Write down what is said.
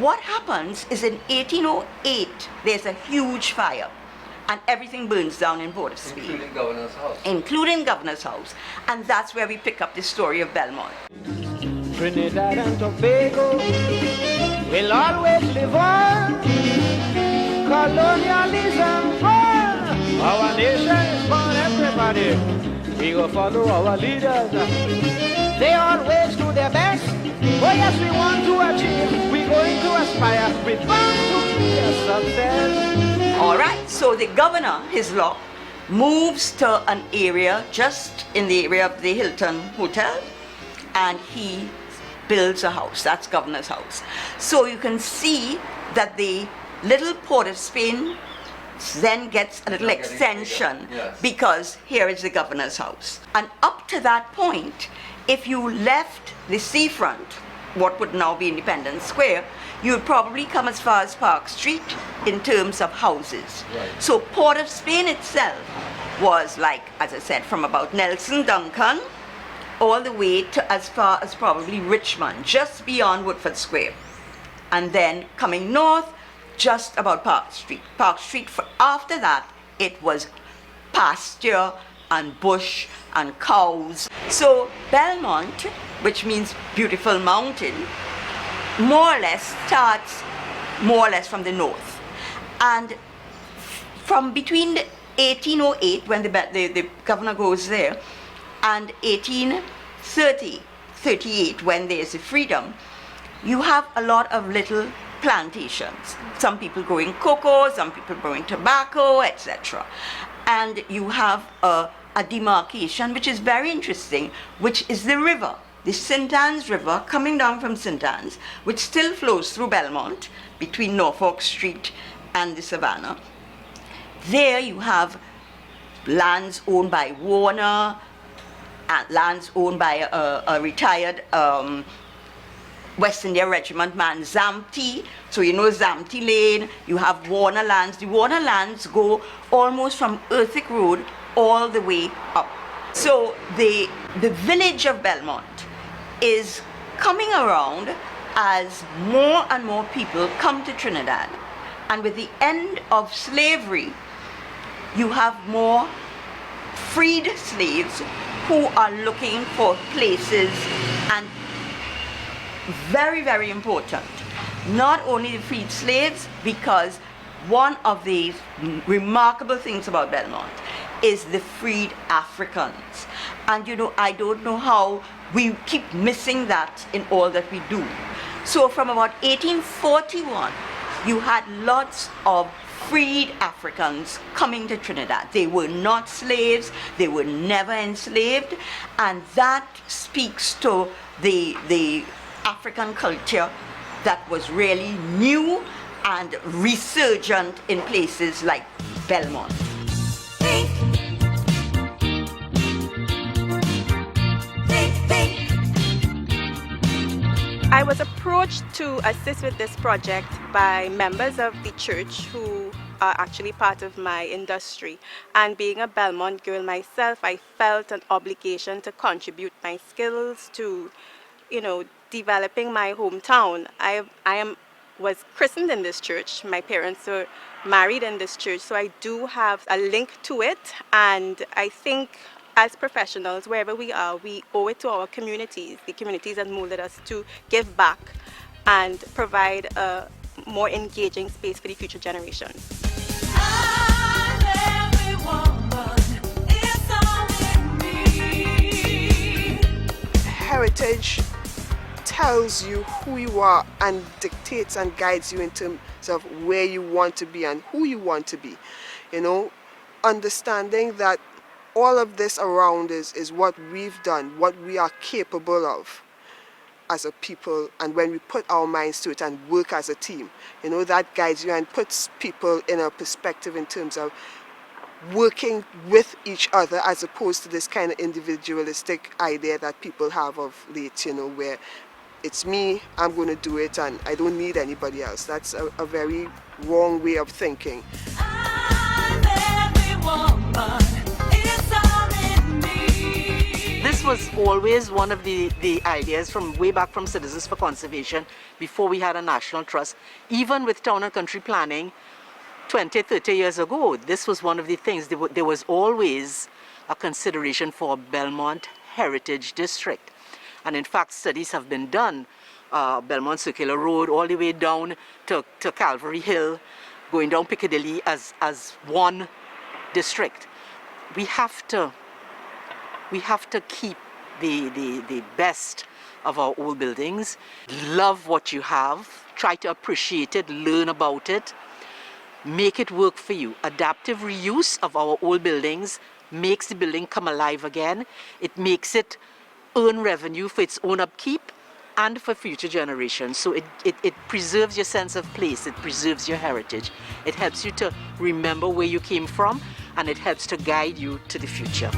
what happens is in 1808, there's a huge fire and everything burns down in Port of Spain. Including Governor's House. Including Governor's House. And that's where we pick up the story of Belmont. Trinidad and Tobago will always live on. Colonialism gone. Our nation is born, everybody. We will follow our leaders. They always do their best. Oh yes, we want to achieve. We're going to aspire. We're bound to be a success. All right, so the governor, his law, moves to an area just in the area of the Hilton Hotel, and he builds a house. That's Governor's House. So you can see that the little Port of Spain then gets a little extension, yes, because here is the Governor's House. And up to that point, if you left the seafront, what would now be Independence Square, you would probably come as far as Park Street in terms of houses. Right. So Port of Spain itself was like, as I said, from about Nelson Duncan all the way to as far as probably Richmond, just beyond Woodford Square. And then coming north, just about Park Street. Park Street, after that, it was pasture and bush and cows. So Belmont, which means beautiful mountain, more or less starts more or less from the north. And from between 1808, when the governor goes there, and 1830, 38, when there's a freedom, you have a lot of little plantations. Some people growing cocoa, some people growing tobacco, etc. And you have a demarcation, which is very interesting, which is the river. The St. Anne's River coming down from St. Anne's, which still flows through Belmont between Norfolk Street and the Savannah. There you have lands owned by Warner, and lands owned by a retired West India Regiment man, Zamti. So you know Zamti Lane, you have Warner lands. The Warner lands go almost from Earthick Road all the way up. So the village of Belmont is coming around as more and more people come to Trinidad. And with the end of slavery, you have more freed slaves who are looking for places, and very, very important, not only the freed slaves, because one of the remarkable things about Belmont is the freed Africans. And you know, I don't know how we keep missing that in all that we do. So from about 1841, you had lots of freed Africans coming to Trinidad. They were not slaves, they were never enslaved, and that speaks to the African culture that was really new and resurgent in places like Belmont. I was approached to assist with this project by members of the church who are actually part of my industry. And being a Belmont girl myself, I felt an obligation to contribute my skills to, developing my hometown. I was christened in this church. My parents were married in this church, so I do have a link to it. And I think as professionals, wherever we are, we owe it to our communities, the communities that molded us, to give back and provide a more engaging space for the future generations. Heritage tells you who you are and dictates and guides you in terms of where you want to be and who you want to be. Understanding that all of this around us is what we've done, what we are capable of as a people, and when we put our minds to it and work as a team, that guides you and puts people in a perspective in terms of working with each other, as opposed to this kind of individualistic idea that people have of late, where it's me, I'm going to do it, and I don't need anybody else. That's a very wrong way of thinking. This this was always one of the ideas from way back from Citizens for Conservation before we had a national trust. Even with town and country planning 20, 30 years ago, this was one of the things. There was always a consideration for Belmont Heritage District. And in fact, studies have been done, Belmont Circular Road all the way down to Calvary Hill, going down Piccadilly as one district. We have to keep the best of our old buildings, love what you have, try to appreciate it, learn about it, make it work for you. Adaptive reuse of our old buildings makes the building come alive again. It makes it earn revenue for its own upkeep and for future generations. So it preserves your sense of place, it preserves your heritage. It helps you to remember where you came from, and it helps to guide you to the future.